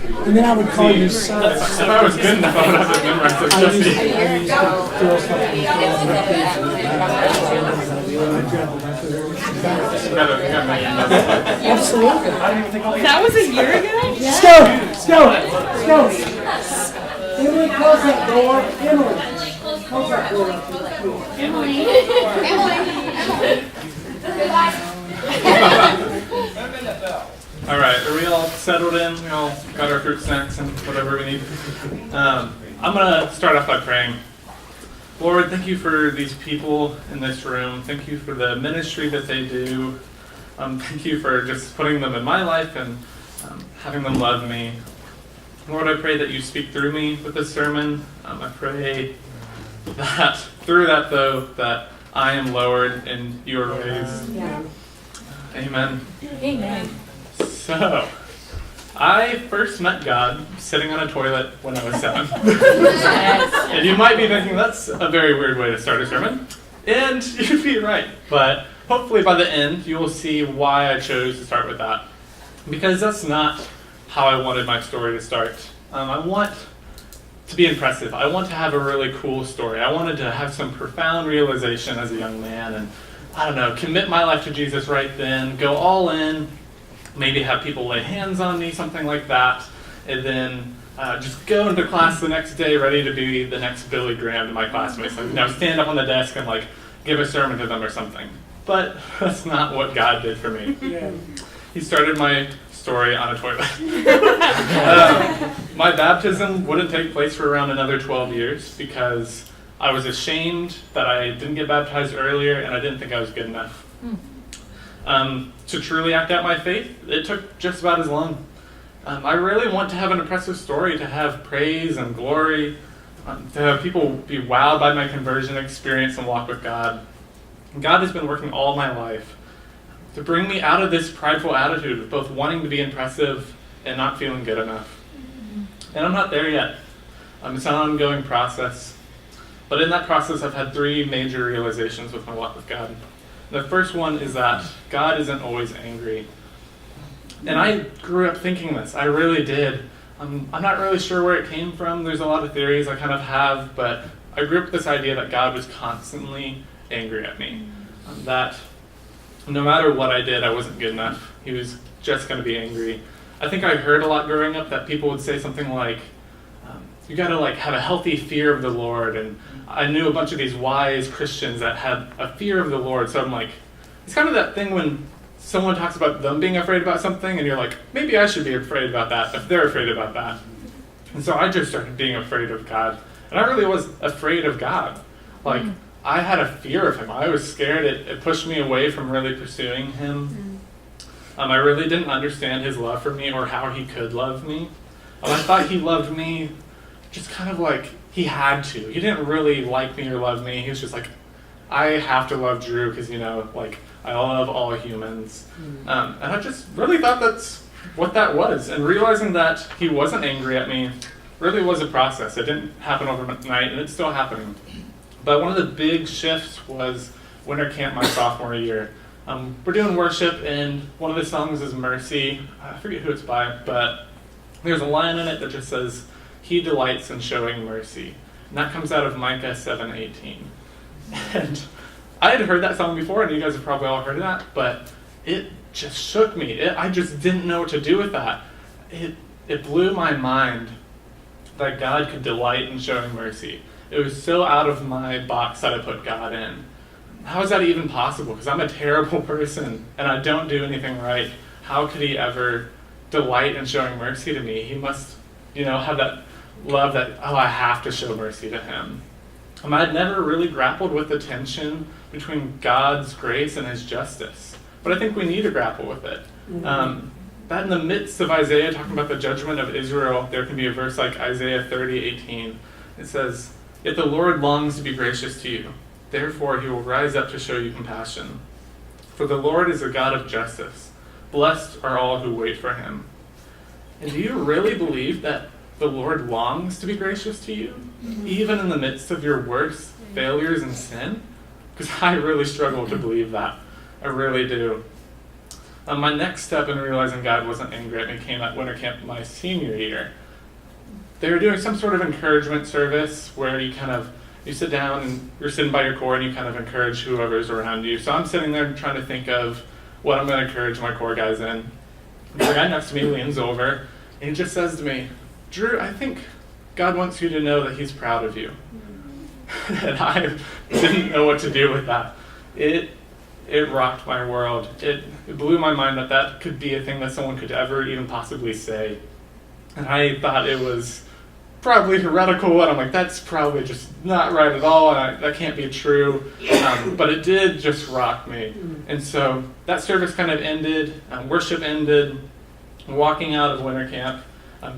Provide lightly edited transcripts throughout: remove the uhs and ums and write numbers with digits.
And then I would call you son. If I was good enough, I would have to memorize it. I used to throw stuff in the Absolutely. That was a year ago? Let's go. Let's go. Emily, close that door. Emily. Close that door. Emily. All right, are we all settled in? We all got our fruit snacks and whatever we need? I'm going to start off by praying. Lord, thank you for these people in this room. Thank you for the ministry that they do. Thank you for just putting them in my life and having them love me. Lord, I pray that you speak through me with this sermon. I pray that through that, though, that I am lowered in your ways. Yeah. Amen. Amen. So, I first met God sitting on a toilet when I was 7. And you might be thinking that's a very weird way to start a sermon. And you'd be right. But hopefully by the end, you will see why I chose to start with that. Because that's not how I wanted my story to start. I want to be impressive. I want to have a really cool story. I wanted to have some profound realization as a young man and, I don't know, commit my life to Jesus right then, go all in, maybe have people lay hands on me, something like that, and then just go into class the next day ready to be the next Billy Graham to my classmates. Like, stand up on the desk and give a sermon to them or something. But that's not what God did for me. He started my story on a toilet. My baptism wouldn't take place for around another 12 years because I was ashamed that I didn't get baptized earlier and I didn't think I was good enough. To truly act out my faith, it took just about as long. I really want to have an impressive story, to have praise and glory, to have people be wowed by my conversion experience and walk with God. God has been working all my life to bring me out of this prideful attitude of both wanting to be impressive and not feeling good enough. And I'm not there yet. It's an ongoing process. But in that process, I've had 3 major realizations with my walk with God. The first one is that God isn't always angry. And I grew up thinking this. I really did. I'm not really sure where it came from. There's a lot of theories I kind of have, but I grew up with this idea that God was constantly angry at me. That no matter what I did, I wasn't good enough. He was just going to be angry. I think I heard a lot growing up that people would say something like, you got to have a healthy fear of the Lord. And I knew a bunch of these wise Christians that had a fear of the Lord. So I'm like, it's kind of that thing when someone talks about them being afraid about something and you're like, maybe I should be afraid about that if they're afraid about that. And so I just started being afraid of God. And I really was afraid of God. I had a fear of him. I was scared. It pushed me away from really pursuing him. I really didn't understand his love for me or how he could love me. I thought he loved me just kind of like he had to. He didn't really like me or love me. He was just like, I have to love Drew because, I love all humans. And I just really thought that's what that was. And realizing that he wasn't angry at me really was a process. It didn't happen overnight, and it's still happening. But one of the big shifts was winter camp my sophomore year. We're doing worship, and one of the songs is Mercy. I forget who it's by, but there's a line in it that just says, He delights in showing mercy. And that comes out of Micah 7:18. And I had heard that song before, and you guys have probably all heard of that, but it just shook me. I just didn't know what to do with that. It blew my mind that God could delight in showing mercy. It was so out of my box that I put God in. How is that even possible? Because I'm a terrible person, and I don't do anything right. How could he ever delight in showing mercy to me? He must, have that love that, I have to show mercy to him. I'd never really grappled with the tension between God's grace and his justice. But I think we need to grapple with it. That in the midst of Isaiah talking about the judgment of Israel, there can be a verse like Isaiah 30:18. It says, Yet the Lord longs to be gracious to you. Therefore he will rise up to show you compassion. For the Lord is a God of justice. Blessed are all who wait for him. And do you really believe that the Lord longs to be gracious to you, even in the midst of your worst failures and sin? Because I really struggle to believe that. I really do. My next step in realizing God wasn't angry at me came at winter camp my senior year. They were doing some sort of encouragement service where you sit down and you're sitting by your core and you kind of encourage whoever's around you. So I'm sitting there trying to think of what I'm going to encourage my core guys in. The guy next to me leans over and he just says to me, "Drew, I think God wants you to know that he's proud of you." And I didn't know what to do with that. It rocked my world. It blew my mind that could be a thing that someone could ever even possibly say. And I thought it was probably heretical, and I'm like, that's probably just not right at all, and that can't be true. But it did just rock me. And so that service kind of ended, worship ended, walking out of winter camp.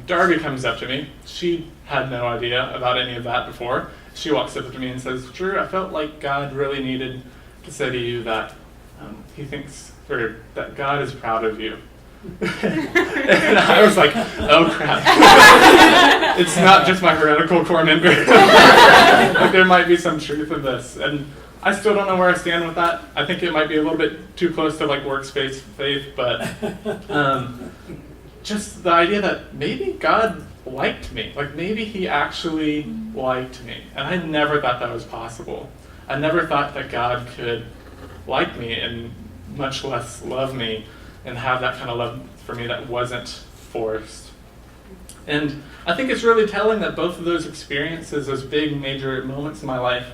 Darby comes up to me. She had no idea about any of that before. She walks up to me and says, "Drew, I felt like God really needed to say to you that he thinks, or that God is proud of you." And I was like, oh crap. It's not just my heretical core member. Like, there might be some truth in this. And I still don't know where I stand with that. I think it might be a little bit too close to like workspace faith, but just the idea that maybe God liked me. Like maybe he actually liked me. And I never thought that was possible. I never thought that God could like me and much less love me and have that kind of love for me that wasn't forced. And I think it's really telling that both of those experiences, those big major moments in my life,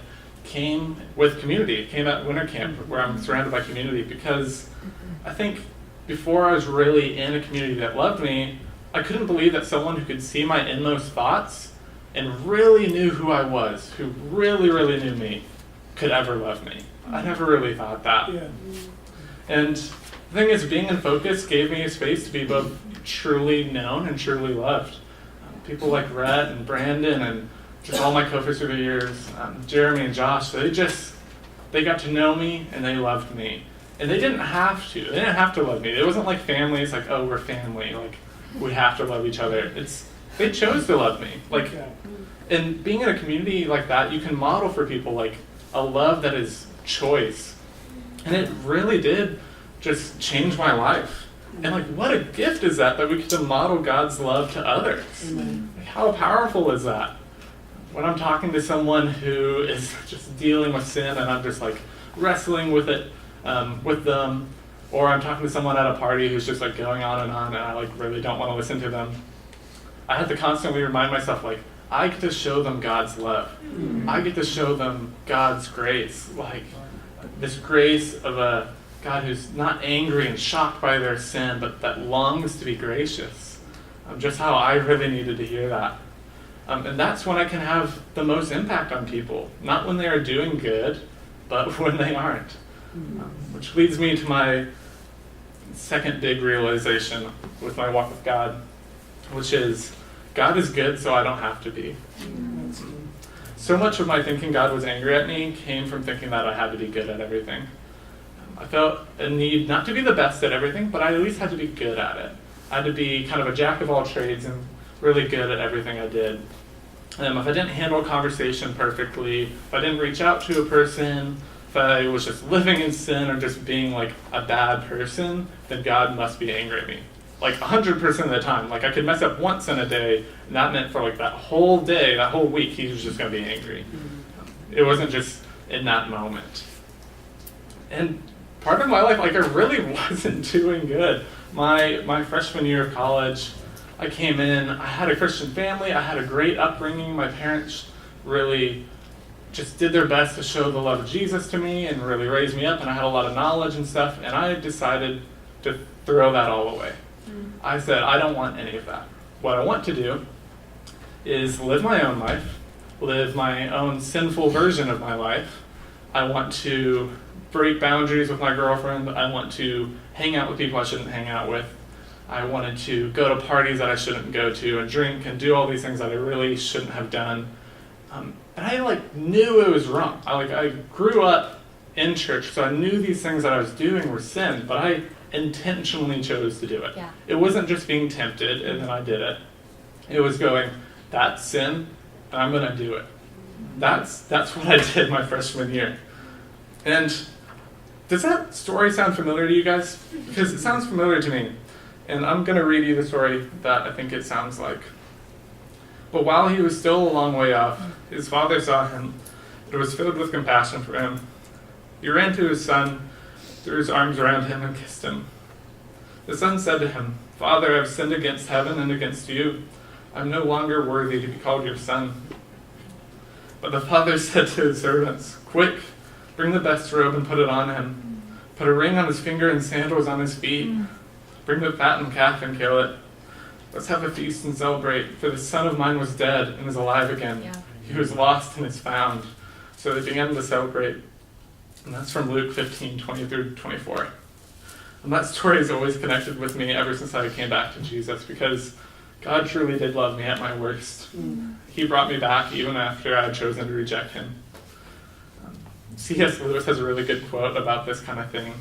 came with community, came at winter camp where I'm surrounded by community, because I think before I was really in a community that loved me, I couldn't believe that someone who could see my inmost thoughts and really knew who I was, who really, really knew me, could ever love me. I never really thought that. Yeah. And the thing is, being in Focus gave me a space to be both truly known and truly loved. People like Rhett and Brandon and just all my co-founders through the years, Jeremy and Josh, they got to know me and they loved me. And they didn't have to. They didn't have to love me. It wasn't like family. It's like, oh, we're family. Like, we have to love each other. They chose to love me. Like, and being in a community like that, you can model for people like a love that is choice. And it really did just change my life. And like, what a gift is that we get to model God's love to others. Like, how powerful is that? When I'm talking to someone who is just dealing with sin and I'm just like wrestling with it with them, or I'm talking to someone at a party who's just like going on and I like really don't want to listen to them, I have to constantly remind myself, like, I get to show them God's love. I get to show them God's grace. Like, this grace of a God who's not angry and shocked by their sin, but that longs to be gracious. Just how I really needed to hear that. And that's when I can have the most impact on people. Not when they are doing good, but when they aren't. Which leads me to my second big realization with my walk with God, which is God is good, so I don't have to be. So much of my thinking God was angry at me came from thinking that I had to be good at everything. I felt a need not to be the best at everything, but I at least had to be good at it. I had to be kind of a jack of all trades and really good at everything I did. If I didn't handle a conversation perfectly, if I didn't reach out to a person, if I was just living in sin or just being like a bad person, then God must be angry at me. Like 100% of the time. Like I could mess up once in a day, and that meant for like that whole day, that whole week, he was just going to be angry. It wasn't just in that moment. And part of my life, like I really wasn't doing good. My freshman year of college, I came in, I had a Christian family, I had a great upbringing. My parents really just did their best to show the love of Jesus to me and really raise me up, and I had a lot of knowledge and stuff, and I decided to throw that all away. I said, I don't want any of that. What I want to do is live my own life, live my own sinful version of my life. I want to break boundaries with my girlfriend. I want to hang out with people I shouldn't hang out with. I wanted to go to parties that I shouldn't go to and drink and do all these things that I really shouldn't have done. And I like knew it was wrong. I grew up in church, so I knew these things that I was doing were sin, but I intentionally chose to do it. Yeah. It wasn't just being tempted and then I did it. It was going, that's sin, and I'm going to do it. That's what I did my freshman year. And Does that story sound familiar to you guys? Because it sounds familiar to me. And I'm going to read you the story that I think it sounds like. But while he was still a long way off, his father saw him and was filled with compassion for him. He ran to his son, threw his arms around him, and kissed him. The son said to him, "Father, I have sinned against heaven and against you. I am no longer worthy to be called your son." But the father said to his servants, "Quick, bring the best robe and put it on him. Put a ring on his finger and sandals on his feet. Bring the fattened calf and kill it. Let's have a feast and celebrate, for this son of mine was dead and is alive again. Yeah. He was lost and is found." So they began to celebrate. And that's from Luke 15:20 through 24. And that story is always connected with me ever since I came back to Jesus, because God truly did love me at my worst. He brought me back even after I had chosen to reject him. C.S. Lewis has a really good quote about this kind of thing.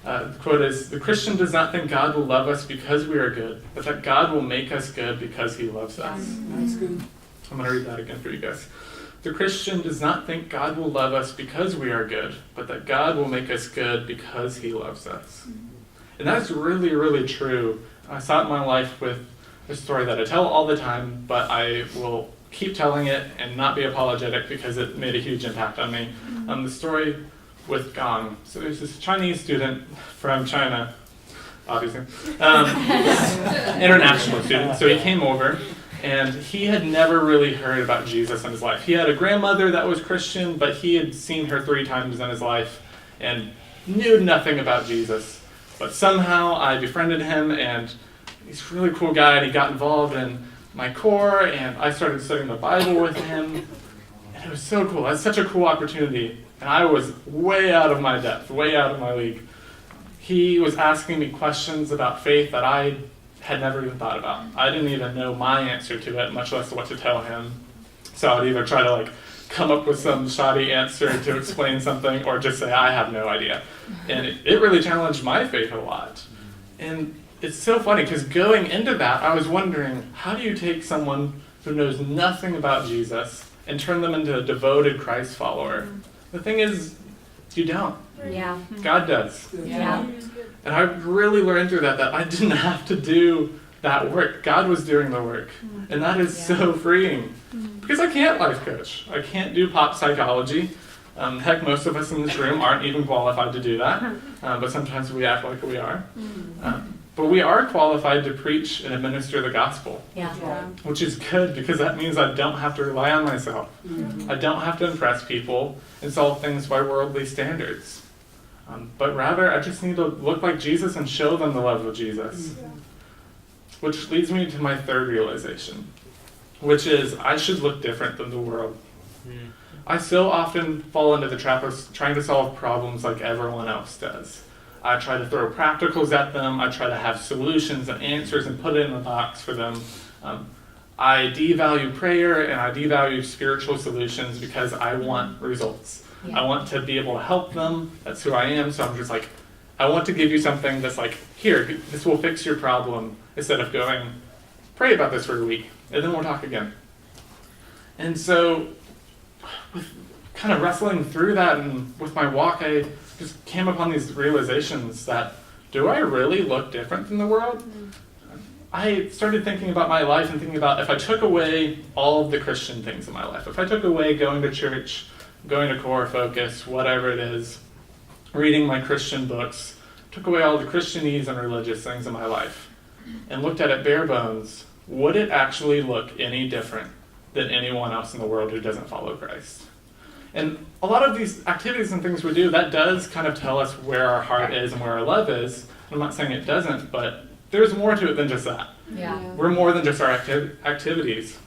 The quote is, "The Christian does not think God will love us because we are good, but that God will make us good because he loves us." That's good. I'm going to read that again for you guys. "The Christian does not think God will love us because we are good, but that God will make us good because he loves us." And that's really, really true. I saw it in my life with a story that I tell all the time, but I will keep telling it and not be apologetic because it made a huge impact on me. The story with Gong. So there's this Chinese student from China, obviously, international student. So he came over, and he had never really heard about Jesus in his life. He had a grandmother that was Christian, but he had seen her 3 times in his life and knew nothing about Jesus. But somehow I befriended him, and he's a really cool guy, and he got involved in my corps, and I started studying the Bible with him, and it was so cool. It was such a cool opportunity, and I was way out of my depth, way out of my league. He was asking me questions about faith that I had never even thought about. I didn't even know my answer to it, much less what to tell him. So I would either try to come up with some shoddy answer to explain something, or just say, I have no idea. And it really challenged my faith a lot. And it's so funny, because going into that, I was wondering, how do you take someone who knows nothing about Jesus and turn them into a devoted Christ follower? The thing is, you don't. Yeah. God does. Yeah. And I really learned through that I didn't have to do that work. God was doing the work. And that is so freeing. Because I can't life coach. I can't do pop psychology. Heck, most of us in this room aren't even qualified to do that. But sometimes we act like we are. But we are qualified to preach and administer the gospel. Yeah. Which is good, because that means I don't have to rely on myself. I don't have to impress people and solve things by worldly standards. But rather, I just need to look like Jesus and show them the love of Jesus. Which leads me to my third realization, which is I should look different than the world. I so often fall into the trap of trying to solve problems like everyone else does. I try to throw practicals at them. I try to have solutions and answers and put it in a box for them. I devalue prayer and I devalue spiritual solutions because I want results. I want to be able to help them. That's who I am. So I'm just I want to give you something that's here, this will fix your problem, instead of going, pray about this for a week, and then we'll talk again. And so, with kind of wrestling through that and with my walk, I just came upon these realizations that, do I really look different than the world? I started thinking about my life and thinking about if I took away all of the Christian things in my life, if I took away going to church, going to core focus, whatever it is, reading my Christian books, took away all the Christianese and religious things in my life, and looked at it bare bones, would it actually look any different than anyone else in the world who doesn't follow Christ? And a lot of these activities and things we do, that does kind of tell us where our heart is and where our love is. I'm not saying it doesn't, but there's more to it than just that. Yeah. We're more than just our activities.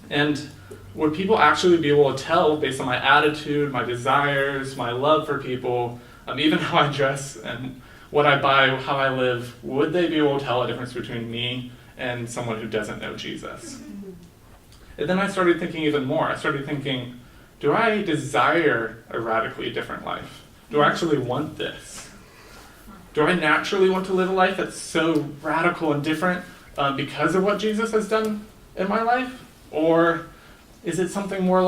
And would people actually be able to tell, based on my attitude, my desires, my love for people, even how I dress and what I buy, how I live, would they be able to tell a difference between me and someone who doesn't know Jesus? And then I started thinking even more. I started thinking, do I desire a radically different life? Do I actually want this? Do I naturally want to live a life that's so radical and different because of what Jesus has done in my life? Or is it something more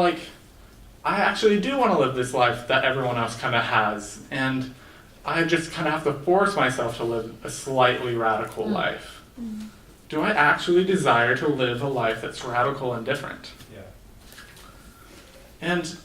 I actually do want to live this life that everyone else kind of has? And I just kind of have to force myself to live a slightly radical life. Do I actually desire to live a life that's radical and different? Yeah. And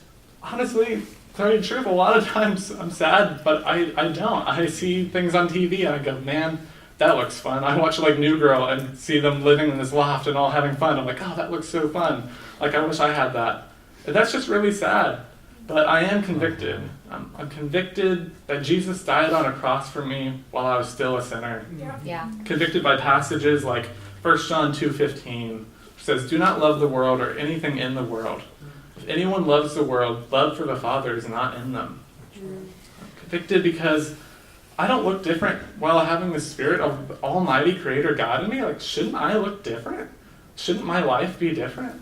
honestly, to tell you the truth, a lot of times I'm sad, but I don't. I see things on TV and I go, man, that looks fun. I watch like New Girl and see them living in this loft and all having fun. I'm like, oh, that looks so fun. Like, I wish I had that. And that's just really sad. But I am convicted. I'm convicted that Jesus died on a cross for me while I was still a sinner. Yeah. Convicted by passages like 1 John 2:15, which says, do not love the world or anything in the world. If anyone loves the world, love for the Father is not in them. I'm convicted because I don't look different while having the Spirit of the Almighty Creator God in me. Like, shouldn't I look different? Shouldn't my life be different?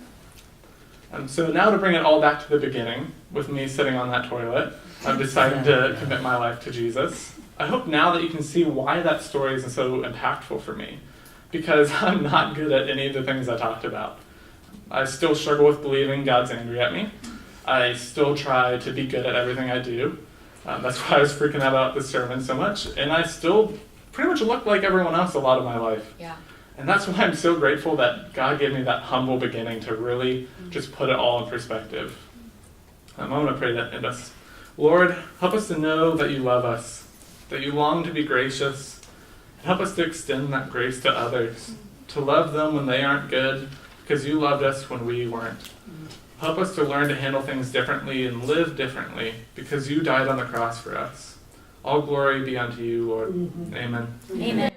And so now to bring it all back to the beginning, with me sitting on that toilet, I've decided to commit my life to Jesus. I hope now that you can see why that story is so impactful for me. Because I'm not good at any of the things I talked about. I still struggle with believing God's angry at me. I still try to be good at everything I do. That's why I was freaking out about this sermon so much. And I still pretty much look like everyone else a lot of my life. Yeah. And that's why I'm so grateful that God gave me that humble beginning to really just put it all in perspective. I'm going to pray that in us. Lord, help us to know that you love us, that you long to be gracious, and help us to extend that grace to others, to love them when they aren't good, because you loved us when we weren't. Help us to learn to handle things differently and live differently, because you died on the cross for us. All glory be unto you, Lord. Amen. Amen.